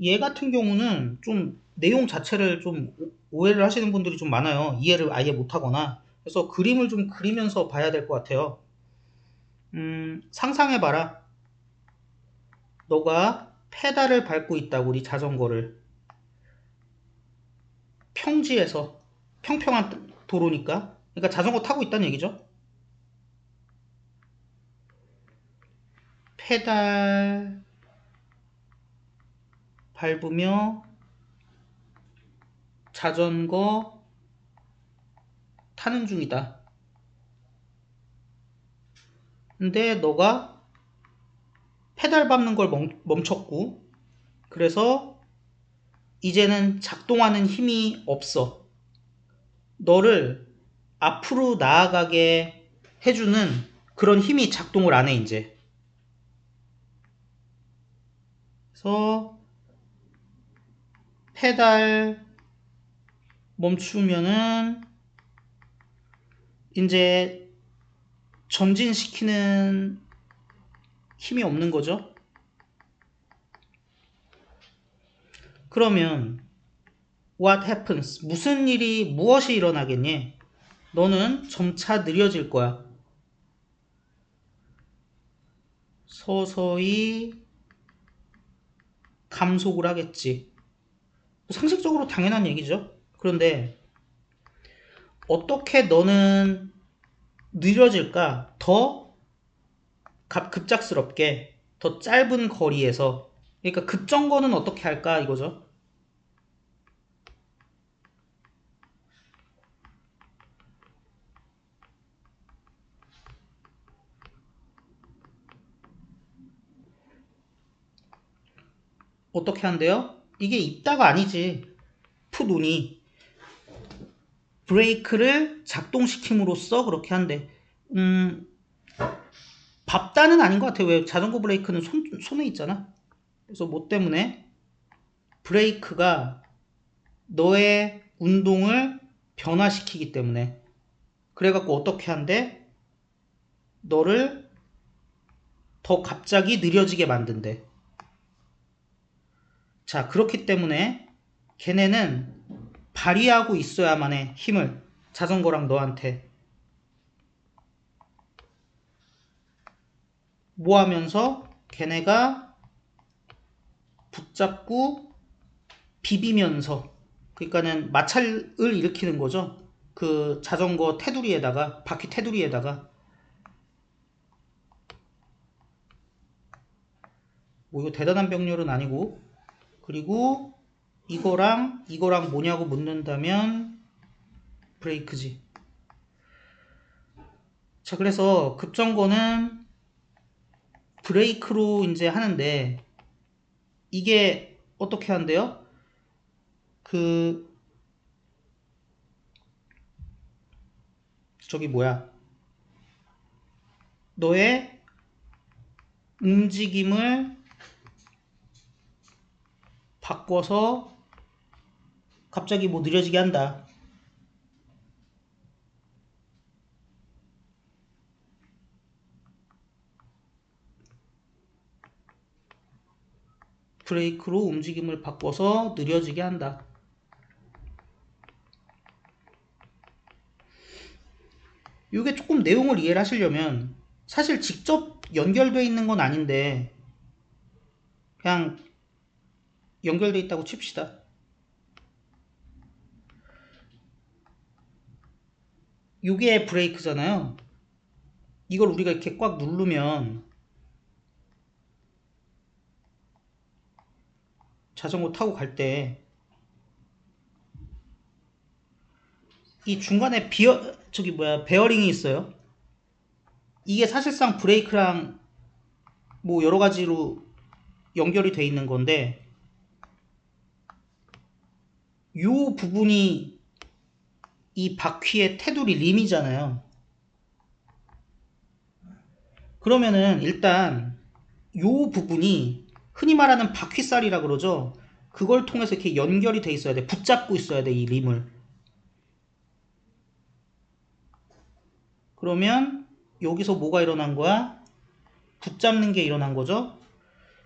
얘 같은 경우는 좀 내용 자체를 좀 오해를 하시는 분들이 좀 많아요. 이해를 아예 못하거나. 그래서 그림을 좀 그리면서 봐야 될 것 같아요. 상상해봐라. 너가 페달을 밟고 있다고, 우리 자전거를. 평지에서. 평평한 도로니까. 그러니까 자전거 타고 있다는 얘기죠. 페달 밟으며 자전거 타는 중이다. 근데 너가 페달 밟는 걸 멈췄고, 그래서 이제는 작동하는 힘이 없어. 너를 앞으로 나아가게 해주는 그런 힘이 작동을 안 해, 이제. 그래서 페달 멈추면은 이제 전진시키는 힘이 없는 거죠. 그러면 what happens? 무엇이 일어나겠니? 너는 점차 느려질 거야. 서서히 감속을 하겠지. 상식적으로 당연한 얘기죠. 그런데 어떻게 너는 느려질까? 더 급작스럽게, 더 짧은 거리에서. 그러니까 급정거는 어떻게 할까 이거죠. 어떻게 한대요? 이게 있다가 아니지. 푸눈이 브레이크를 작동시킴으로써 그렇게 한대. 밥단은 아닌 것 같아요. 왜 자전거 브레이크는 손에 있잖아. 그래서 뭐 때문에 브레이크가 너의 운동을 변화시키기 때문에. 그래갖고 어떻게 한대? 너를 더 갑자기 느려지게 만든대. 자, 그렇기 때문에 걔네는 발휘하고 있어야만 해, 힘을. 자전거랑 너한테. 뭐 하면서? 걔네가 붙잡고 비비면서. 그러니까는 마찰을 일으키는 거죠. 그 자전거 테두리에다가, 바퀴 테두리에다가. 뭐 이거 대단한 병렬은 아니고. 그리고 이거랑 뭐냐고 묻는다면 브레이크지. 자, 그래서 급정거는 브레이크로 이제 하는데, 이게 어떻게 한대요? 저기 뭐야, 너의 움직임을 바꿔서 갑자기 뭐 느려지게 한다. 브레이크로 움직임을 바꿔서 느려지게 한다. 이게 조금 내용을 이해를 하시려면, 사실 직접 연결되어 있는 건 아닌데 그냥 연결되어 있다고 칩시다. 이게 브레이크잖아요. 이걸 우리가 이렇게 꽉 누르면 자전거 타고 갈 때 이 중간에 베어링이 있어요. 이게 사실상 브레이크랑 뭐 여러 가지로 연결이 돼 있는 건데, 이 부분이 이 바퀴의 테두리 림이잖아요. 그러면은 일단 이 부분이 흔히 말하는 바퀴살이라 그러죠. 그걸 통해서 이렇게 연결이 돼 있어야 돼. 붙잡고 있어야 돼, 이 림을. 그러면 여기서 뭐가 일어난 거야? 붙잡는 게 일어난 거죠.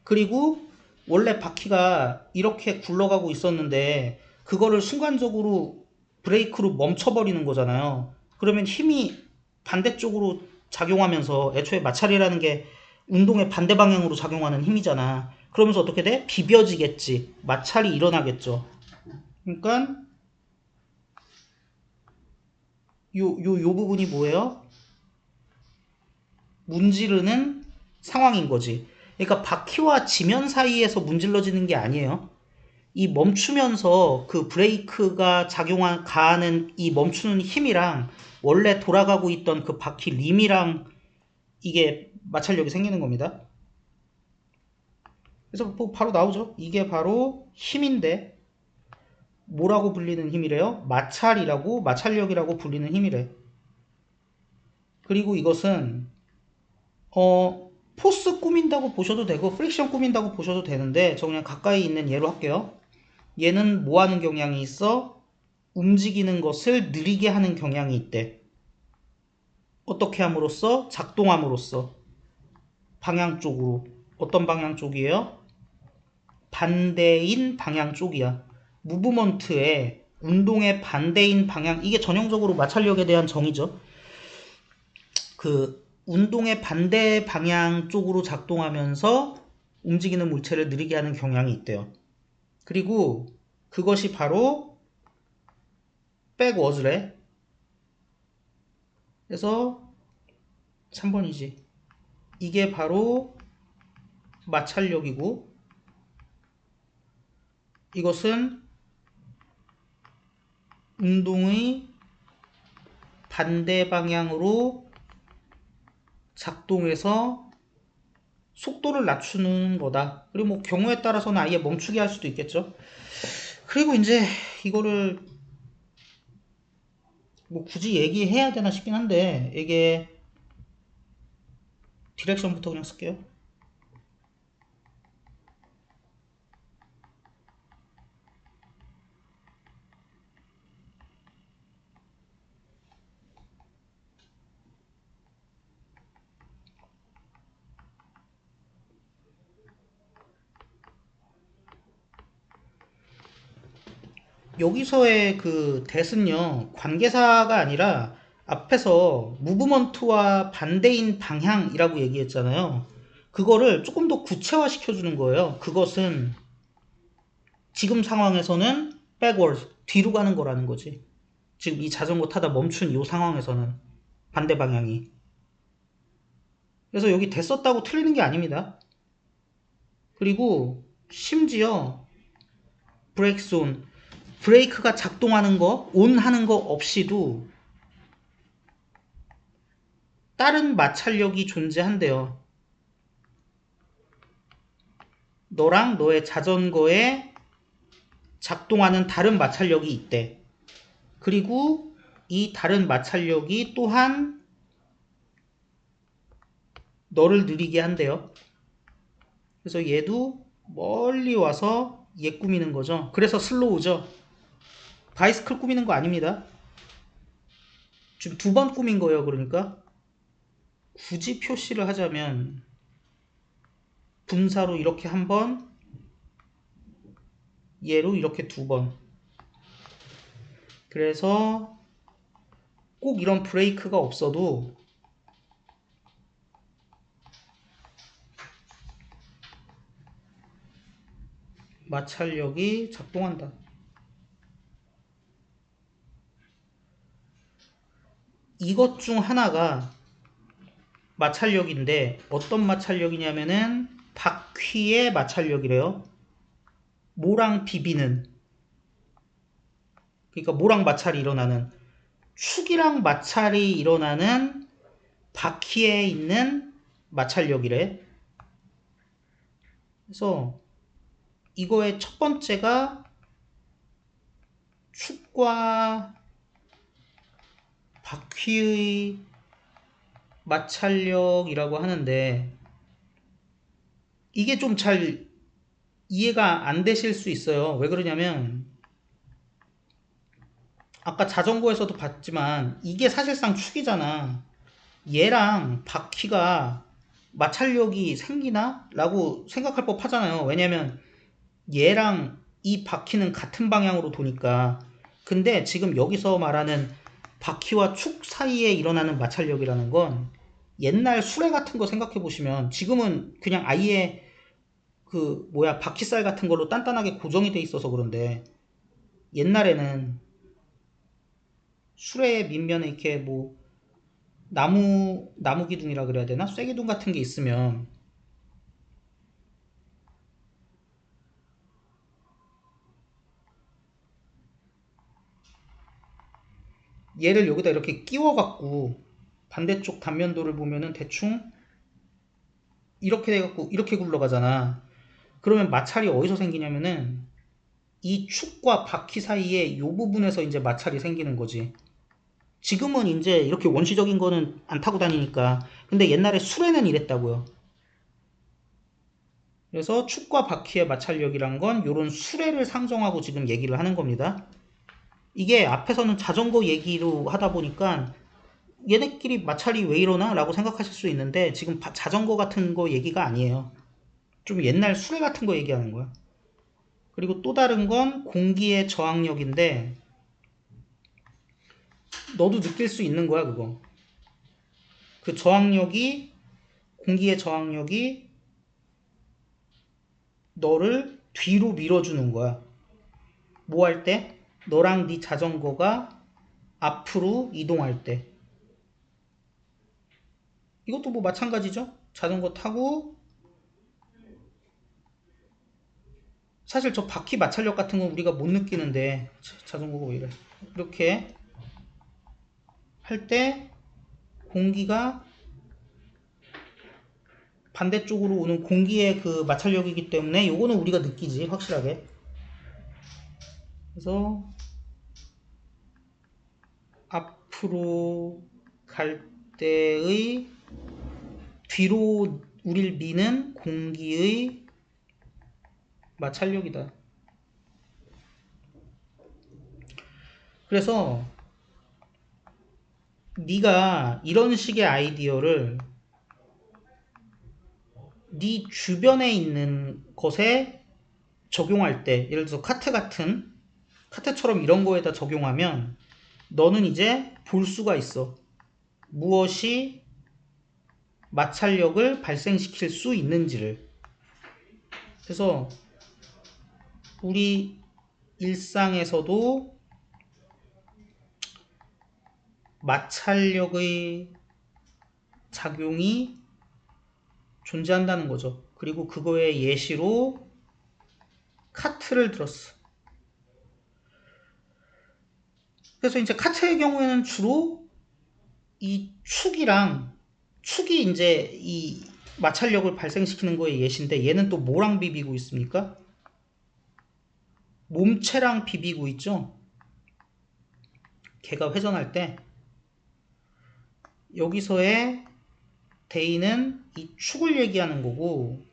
그리고 원래 바퀴가 이렇게 굴러가고 있었는데 그거를 순간적으로 브레이크로 멈춰버리는 거잖아요. 그러면 힘이 반대쪽으로 작용하면서 애초에 마찰이라는 게 운동의 반대 방향으로 작용하는 힘이잖아. 그러면서 어떻게 돼? 비벼지겠지. 마찰이 일어나겠죠. 그러니까 요 부분이 뭐예요? 문지르는 상황인 거지. 그러니까 바퀴와 지면 사이에서 문질러지는 게 아니에요. 이 멈추면서 그 브레이크가 가하는 이 멈추는 힘이랑 원래 돌아가고 있던 그 바퀴 림이랑 이게 마찰력이 생기는 겁니다. 그래서 뭐 바로 나오죠. 이게 바로 힘인데 뭐라고 불리는 힘이래요? 마찰력이라고 불리는 힘이래. 그리고 이것은 포스 꾸민다고 보셔도 되고 프릭션 꾸민다고 보셔도 되는데 저 그냥 가까이 있는 예로 할게요. 얘는 뭐 하는 경향이 있어? 움직이는 것을 느리게 하는 경향이 있대. 어떻게 함으로써? 작동함으로써. 방향 쪽으로. 어떤 방향 쪽이에요? 반대인 방향 쪽이야. 무브먼트의 운동의 반대인 방향, 이게 전형적으로 마찰력에 대한 정의죠. 그 운동의 반대 방향 쪽으로 작동하면서 움직이는 물체를 느리게 하는 경향이 있대요. 그리고 그것이 바로 백워즈래. 그래서 3번이지. 이게 바로 마찰력이고 이것은 운동의 반대 방향으로 작동해서 속도를 낮추는 거다. 그리고 뭐 경우에 따라서는 아예 멈추게 할 수도 있겠죠. 그리고 이제 이거를 뭐 굳이 얘기해야 되나 싶긴 한데 이게 디렉션부터 그냥 쓸게요. 여기서의 그 대은요 관계사가 아니라 앞에서 무브먼트와 반대인 방향이라고 얘기했잖아요. 그거를 조금 더 구체화 시켜주는 거예요. 그것은 지금 상황에서는 backwards, 뒤로 가는 거라는 거지. 지금 이 자전거 타다 멈춘 이 상황에서는 반대 방향이. 그래서 여기 됐었다고 틀리는 게 아닙니다. 그리고 심지어 브레이크 온, 브레이크가 작동하는 거, 온 하는 거 없이도 다른 마찰력이 존재한대요. 너랑 너의 자전거에 작동하는 다른 마찰력이 있대. 그리고 이 다른 마찰력이 또한 너를 느리게 한대요. 그래서 얘도 멀리 와서 얘 꾸미는 거죠. 그래서 슬로우죠. 바이스클 꾸미는 거 아닙니다. 지금 2번 꾸민 거예요. 그러니까 굳이 표시를 하자면 분사로 이렇게 한 번, 얘로 이렇게 2번. 그래서 꼭 이런 브레이크가 없어도 마찰력이 작동한다. 이것 중 하나가 마찰력인데 어떤 마찰력이냐면은 바퀴의 마찰력이래요. 모랑 비비는, 그러니까 모랑 마찰이 일어나는, 축이랑 마찰이 일어나는 바퀴에 있는 마찰력이래. 그래서 이거의 첫 번째가 축과 바퀴의 마찰력이라고 하는데 이게 좀 잘 이해가 안 되실 수 있어요. 왜 그러냐면 아까 자전거에서도 봤지만 이게 사실상 축이잖아. 얘랑 바퀴가 마찰력이 생기나? 라고 생각할 법 하잖아요. 왜냐면 얘랑 이 바퀴는 같은 방향으로 도니까. 근데 지금 여기서 말하는 바퀴와 축 사이에 일어나는 마찰력이라는 건 옛날 수레 같은 거 생각해 보시면 지금은 그냥 아예 그 뭐야 바퀴살 같은 걸로 단단하게 고정이 돼 있어서 그런데 옛날에는 수레 밑면에 이렇게 뭐 나무 기둥이라 그래야 되나? 쇠기둥 같은 게 있으면 얘를 여기다 이렇게 끼워 갖고 반대쪽 단면도를 보면은 대충 이렇게 돼 갖고 이렇게 굴러가잖아. 그러면 마찰이 어디서 생기냐면은 이 축과 바퀴 사이에 이 부분에서 이제 마찰이 생기는 거지. 지금은 이제 이렇게 원시적인 거는 안 타고 다니니까. 근데 옛날에 수레는 이랬다고요. 그래서 축과 바퀴의 마찰력이란 건 이런 수레를 상정하고 지금 얘기를 하는 겁니다. 이게 앞에서는 자전거 얘기로 하다 보니까 얘네끼리 마찰이 왜 이러나? 라고 생각하실 수 있는데 지금 자전거 같은 거 얘기가 아니에요. 좀 옛날 수레 같은 거 얘기하는 거야. 그리고 또 다른 건 공기의 저항력인데 너도 느낄 수 있는 거야 그거. 그 저항력이 공기의 저항력이 너를 뒤로 밀어주는 거야. 뭐 할 때? 너랑 네 자전거가 앞으로 이동할 때. 이것도 뭐 마찬가지죠. 자전거 타고 사실 저 바퀴 마찰력 같은 건 우리가 못 느끼는데 자전거가 왜 이래. 이렇게 할 때 공기가 반대쪽으로 오는 공기의 그 마찰력이기 때문에 요거는 우리가 느끼지 확실하게. 그래서 앞으로 갈 때의 뒤로 우릴 미는 공기의 마찰력이다. 그래서 네가 이런 식의 아이디어를 네 주변에 있는 것에 적용할 때 예를 들어서 카트처럼 이런 거에다 적용하면 너는 이제 볼 수가 있어. 무엇이 마찰력을 발생시킬 수 있는지를. 그래서 우리 일상에서도 마찰력의 작용이 존재한다는 거죠. 그리고 그거의 예시로 카트를 들었어. 그래서 이제 카트의 경우에는 주로 이 축이 이제 이 마찰력을 발생시키는 거에 예시인데 얘는 또 뭐랑 비비고 있습니까? 몸체랑 비비고 있죠. 걔가 회전할 때 여기서의 대인은 이 축을 얘기하는 거고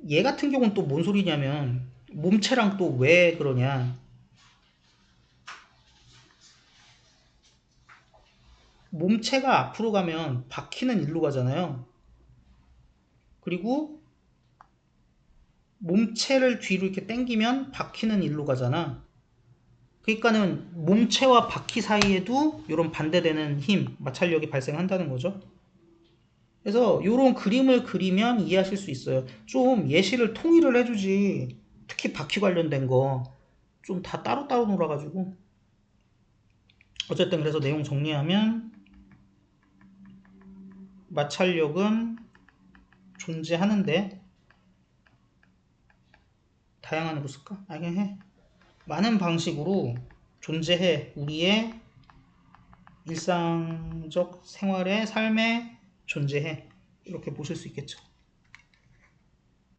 얘 같은 경우는 또 뭔 소리냐면 몸체랑 또 왜 그러냐. 몸체가 앞으로 가면 바퀴는 일로 가잖아요. 그리고 몸체를 뒤로 이렇게 당기면 바퀴는 일로 가잖아. 그러니까는 몸체와 바퀴 사이에도 이런 반대되는 힘, 마찰력이 발생한다는 거죠. 그래서 이런 그림을 그리면 이해하실 수 있어요. 좀 예시를 통일을 해주지. 특히 바퀴 관련된 거 좀 다 따로따로 놀아가지고. 어쨌든 그래서 내용 정리하면 마찰력은 존재하는데 다양한으로 쓸까? 아 그냥 해. 많은 방식으로 존재해. 우리의 일상적 생활의 삶에 존재해. 이렇게 보실 수 있겠죠.